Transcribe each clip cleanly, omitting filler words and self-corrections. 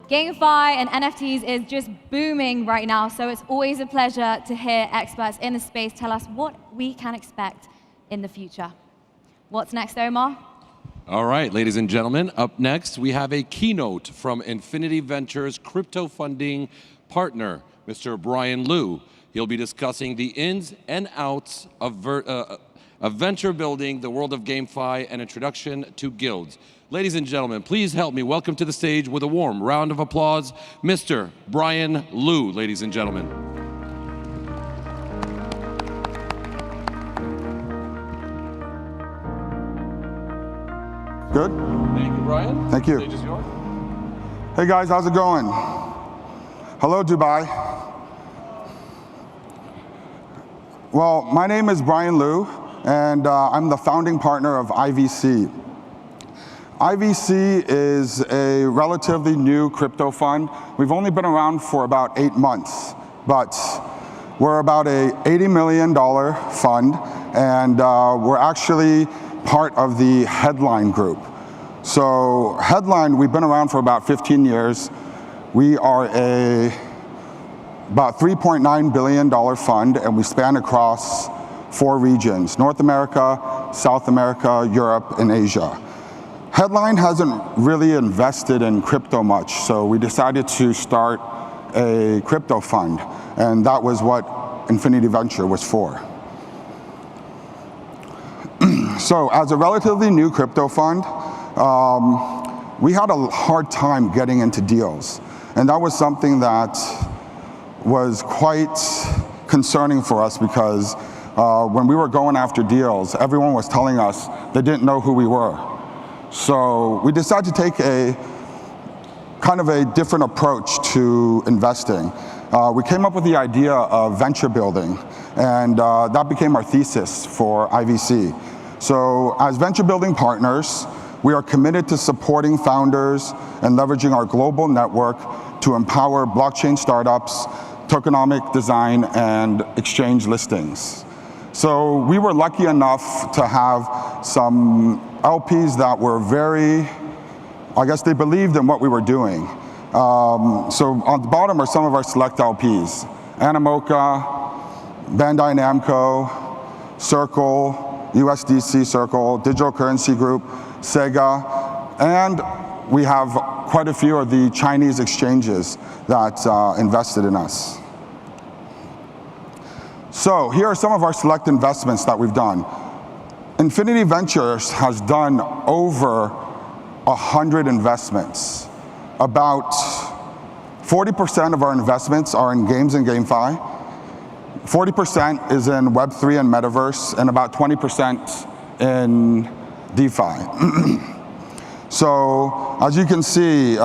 Gamefi and NFTs is just booming right now, so it's always a pleasure to hear experts in the space tell us what we can expect in the future. What's next, Omar? All right, ladies and gentlemen, up next we have a keynote from Infinity Ventures crypto funding partner, Mr. Brian Liu. He'll be discussing the ins and outs of venture building, the world of GameFi, and introduction to guilds. Ladies and gentlemen, please help me welcome to the stage with a warm round of applause, Mr. Brian Liu, ladies and gentlemen. Good? Thank you, Brian. Thank you. The stage is yours. Hey guys, how's it going? Hello, Dubai. Well, my name is Brian Liu, and I'm the founding partner of IVC. IVC is a relatively new crypto fund. We've only been around for about 8 months, but we're about a $80 million fund, and we're actually part of the Headline group. So Headline, we've been around for about 15 years. We are about $3.9 billion fund, and we span across 4 regions: North America, South America, Europe, and Asia. Headline hasn't really invested in crypto much, so we decided to start a crypto fund, and that was what Infinity Venture was for. So as a relatively new crypto fund, we had a hard time getting into deals. And that was something that was quite concerning for us because when we were going after deals, everyone was telling us they didn't know who we were. So we decided to take a kind of a different approach to investing. We came up with the idea of venture building, and that became our thesis for IVC. So as venture building partners, we are committed to supporting founders and leveraging our global network to empower blockchain startups, tokenomic design, and exchange listings. So we were lucky enough to have some LPs that were very, I guess they believed in what we were doing. So on the bottom are some of our select LPs: Animoca, Bandai Namco, Circle, USDC Circle, Digital Currency Group, Sega, and we have quite a few of the Chinese exchanges that invested in us. So here are some of our select investments that we've done. Infinity Ventures has done over 100 investments. About 40% of our investments are in games and GameFi. 40% is in Web3 and Metaverse, and about 20% in DeFi. So as you can see,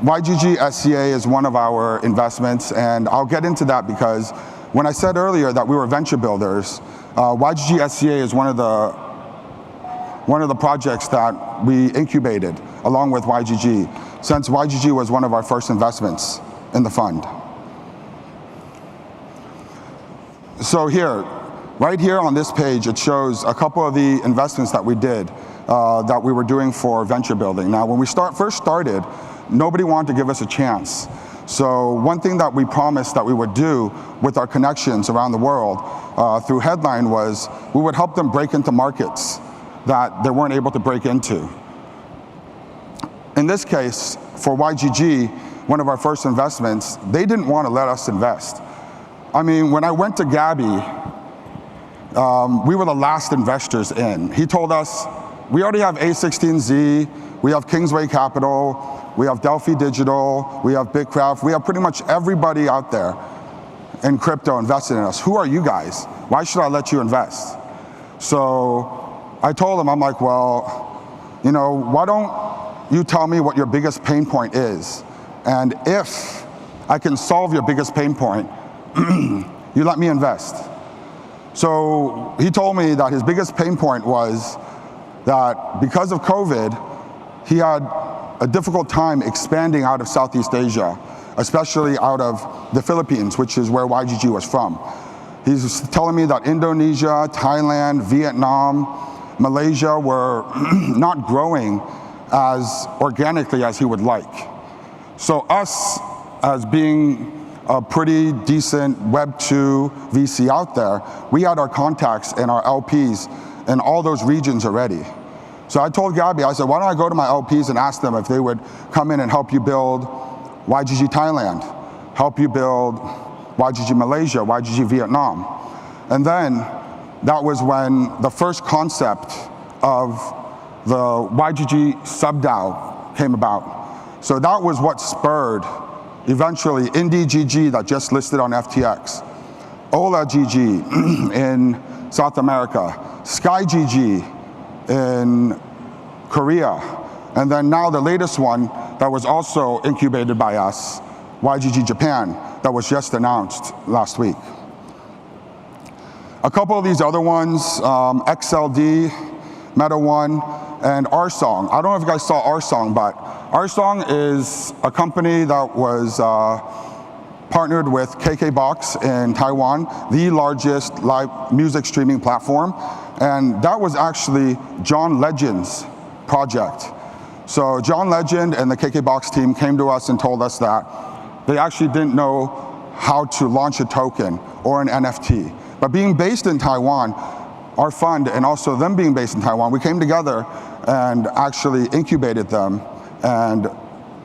YGG SEA is one of our investments, and I'll get into that because when I said earlier that we were venture builders, YGG SEA is one of the projects that we incubated along with YGG, since YGG was one of our first investments in the fund. So here, right here on this page, it shows a couple of the investments that we did, that we were doing for venture building. Now, when we first started, nobody wanted to give us a chance. So one thing that we promised that we would do with our connections around the world through Headline was we would help them break into markets that they weren't able to break into. In this case, for YGG, one of our first investments, they didn't want to let us invest. I mean, when I went to Gabby, we were the last investors in. He told us, we already have A16Z, we have Kingsway Capital, we have Delphi Digital, we have Bitcraft, we have pretty much everybody out there in crypto invested in us. Who are you guys? Why should I let you invest? So I told him, I'm like, well, you know, why don't you tell me what your biggest pain point is? And if I can solve your biggest pain point, you let me invest. So he told me that his biggest pain point was that because of COVID, he had a difficult time expanding out of Southeast Asia, especially out of the Philippines, which is where YGG was from. He's telling me that Indonesia, Thailand, Vietnam, Malaysia were not growing as organically as he would like. So us, as being a pretty decent Web 2 VC out there, we had our contacts and our LPs in all those regions already. So I told Gabby, I said, why don't I go to my LPs and ask them if they would come in and help you build YGG Thailand, help you build YGG Malaysia, YGG Vietnam. And then that was when the first concept of the YGG sub-DAO came about. So that was what spurred eventually Indie GG that just listed on FTX, Ola GG in South America, Sky GG in Korea, and then now the latest one that was also incubated by us, YGG Japan, that was just announced last week. A couple of these other ones, XLD, Meta One, and Rsong. I don't know if you guys saw Rsong, but Rsong is a company that was partnered with KKBox in Taiwan, the largest live music streaming platform. And that was actually John Legend's project. So John Legend and the KKBox team came to us and told us that they actually didn't know how to launch a token or an NFT. But being based in Taiwan, our fund and also them being based in Taiwan, we came together and actually incubated them and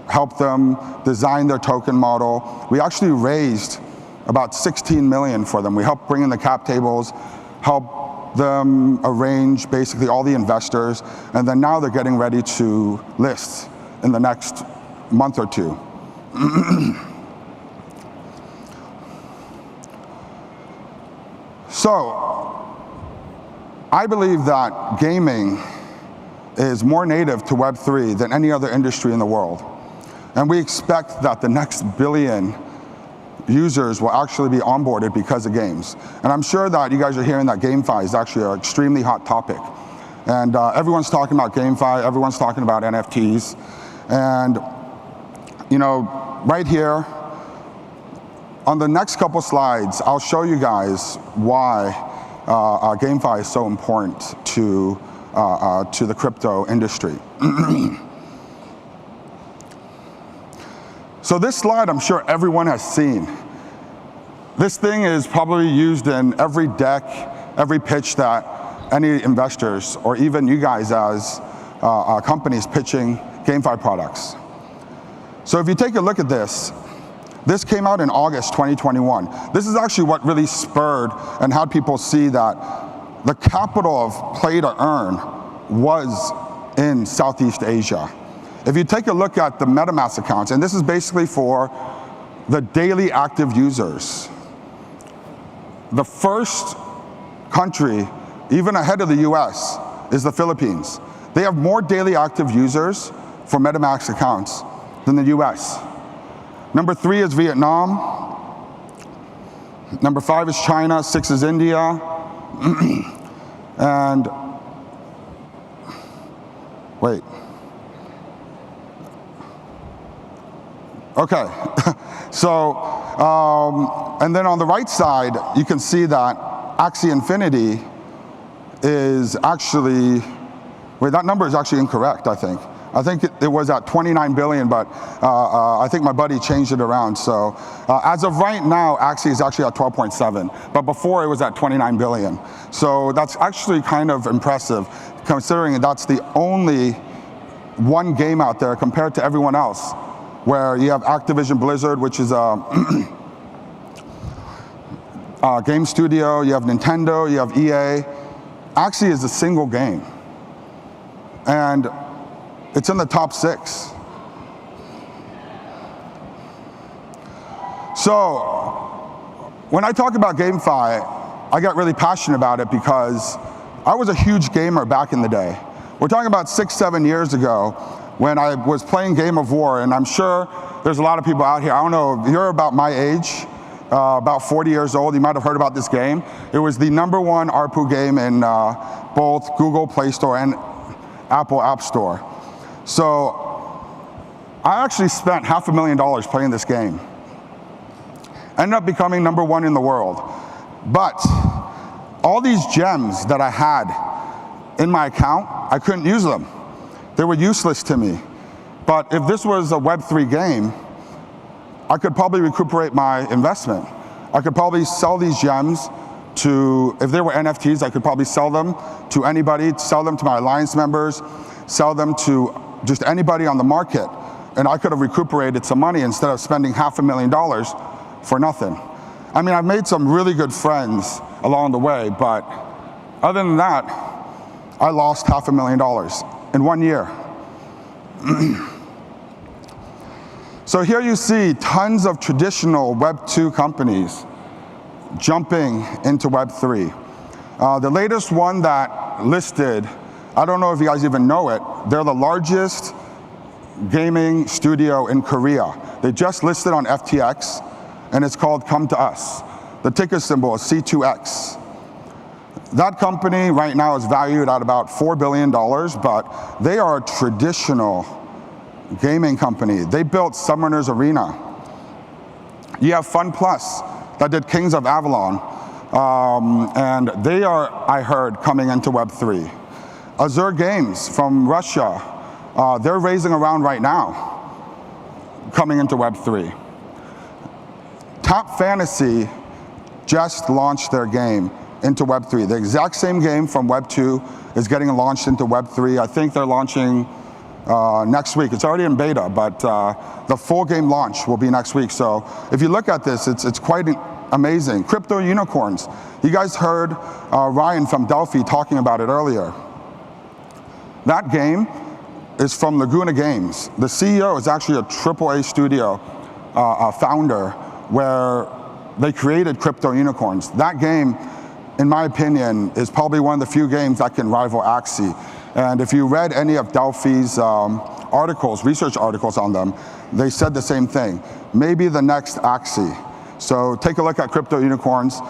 helped them design their token model. We actually raised about 16 million for them. We helped bring in the cap tables, helped them arrange basically all the investors, and then now they're getting ready to list in the next month or two. So, I believe that gaming is more native to Web3 than any other industry in the world. And we expect that the next billion users will actually be onboarded because of games. And I'm sure that you guys are hearing that Gamefi is actually an extremely hot topic. And everyone's talking about Gamefi, everyone's talking about NFTs. And, you know, right here, on the next couple slides, I'll show you guys why Gamefi is so important to the crypto industry. So this slide, I'm sure everyone has seen. This thing is probably used in every deck, every pitch that any investors, or even you guys as companies pitching GameFi products. So if you take a look at this, this came out in August 2021. This is actually what really spurred and had people see that the capital of play to earn was in Southeast Asia. If you take a look at the Metamask accounts, and this is basically for the daily active users, the first country, even ahead of the US, is the Philippines. They have more daily active users for Metamask accounts than the US. Number 3 is Vietnam. Number 5 is China. 6 is India. And wait. Okay. So, and then on the right side, you can see that Axie Infinity is actually, wait, that number is actually incorrect, I think. I think it was at 29 billion, but I think my buddy changed it around. So as of right now, Axie is actually at 12.7, but before it was at 29 billion. So that's actually kind of impressive, considering that's the only one game out there compared to everyone else, where you have Activision Blizzard, which is a game studio, you have Nintendo, you have EA. Axie is a single game. And it's in the top 6. So, when I talk about GameFi, I get really passionate about it because I was a huge gamer back in the day. We're talking about 6-7 years ago when I was playing Game of War, and I'm sure there's a lot of people out here, I don't know, if you're about my age, about 40 years old, you might have heard about this game. It was the #1 ARPU game in both Google Play Store and Apple App Store. So I actually spent $500,000 playing this game. Ended up becoming #1 in the world. But all these gems that I had in my account, I couldn't use them They were useless to me. But if this was a Web3 game, I could probably recuperate my investment. I could probably sell these gems to, if they were NFTs, I could probably sell them to anybody, sell them to my Alliance members, sell them to just anybody on the market. And I could have recuperated some money instead of spending $500,000 for nothing. I mean, I've made some really good friends along the way, but other than that, I lost $500,000 in 1 year. So here you see tons of traditional Web 2 companies jumping into Web 3. The latest one that listed, I don't know if you guys even know it, they're the largest gaming studio in Korea. They just listed on FTX, and it's called Come to Us. The ticker symbol is C2X. That company right now is valued at about $4 billion, but they are a traditional gaming company. They built Summoner's Arena. You have Fun Plus that did Kings of Avalon, and they are, I heard, coming into Web3. Azure Games from Russia, they're raising a round right now, coming into Web3. Tap Fantasy just launched their game into Web3. The exact same game from Web2 is getting launched into Web3. I think they're launching next week. It's already in beta, but the full game launch will be next week. So if you look at this, it's quite amazing. Crypto unicorns. You guys heard Ryan from Delphi talking about it earlier. That game is from Laguna Games. The CEO is actually a AAA studio founder where they created crypto unicorns. That game, in my opinion, is probably one of the few games that can rival Axie. And if you read any of Delphi's articles, research articles on them, they said the same thing. Maybe the next Axie. So take a look at crypto unicorns.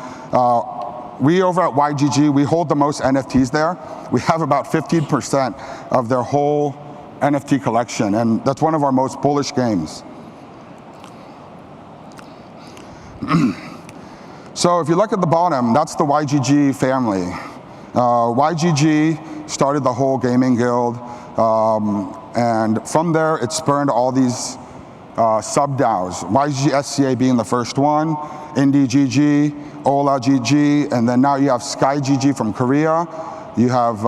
We over at YGG, we hold the most NFTs there. We have about 15% of their whole NFT collection, and that's one of our most bullish games. So if you look at the bottom, that's the YGG family. YGG started the whole gaming guild, and from there it spurned all these sub-DAOs. YGG SEA being the first one, Indie GG, Ola GG, and then now you have Sky GG from Korea. You have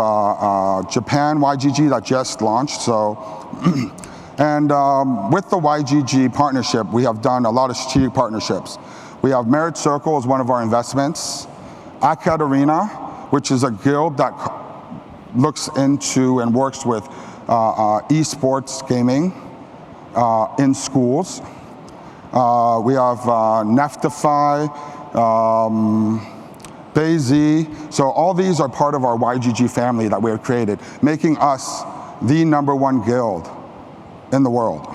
Japan YGG that just launched. So, and with the YGG partnership, we have done a lot of strategic partnerships. We have Merit Circle as one of our investments, Akad Arena, which is a guild that looks into and works with esports gaming in schools. We have Neftify, BayZ. So all these are part of our YGG family that we have created, making us the #1 guild in the world.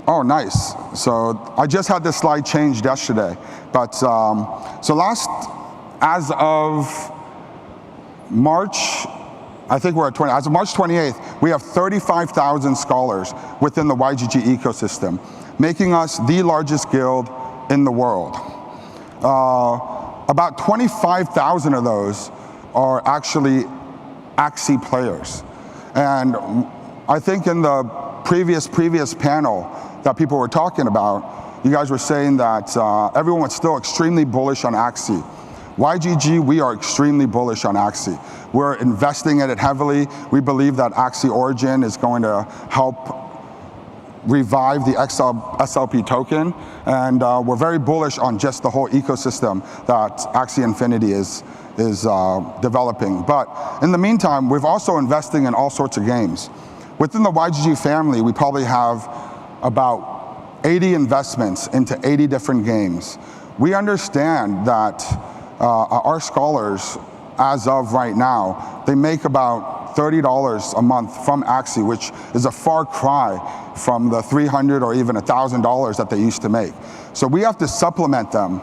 Oh, nice. So I just had this slide changed yesterday. But as of March, I think we're at 20, as of March 28th, we have 35,000 scholars within the YGG ecosystem, making us the largest guild in the world. About 25,000 of those are actually Axie players. And I think in the previous panel that people were talking about, you guys were saying that everyone was still extremely bullish on Axie. YGG, we are extremely bullish on Axie. We're investing in it heavily. We believe that Axie Origin is going to help revive the SLP token, and we're very bullish on just the whole ecosystem that Axie Infinity is developing. But in the meantime, we're also investing in all sorts of games. Within the YGG family, we probably have about 80 investments into 80 different games. We understand that our scholars, as of right now, they make about $30 a month from Axie, which is a far cry from the $300 or even $1,000 that they used to make. So we have to supplement them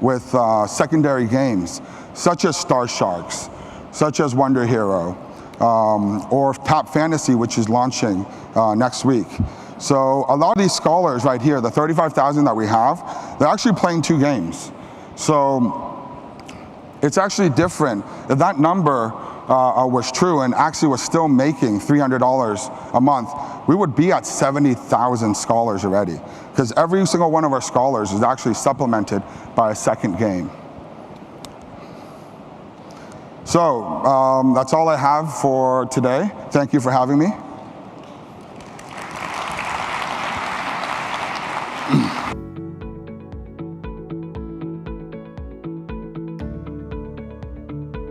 with secondary games, such as Star Sharks, such as Wonder Hero, or Tap Fantasy, which is launching next week. So a lot of these scholars right here, the 35,000 that we have, they're actually playing 2 games. So it's actually different. That number was true and actually was still making $300 a month, we would be at 70,000 scholars already, because every single one of our scholars is actually supplemented by a second game. So that's all I have for today. Thank you for having me.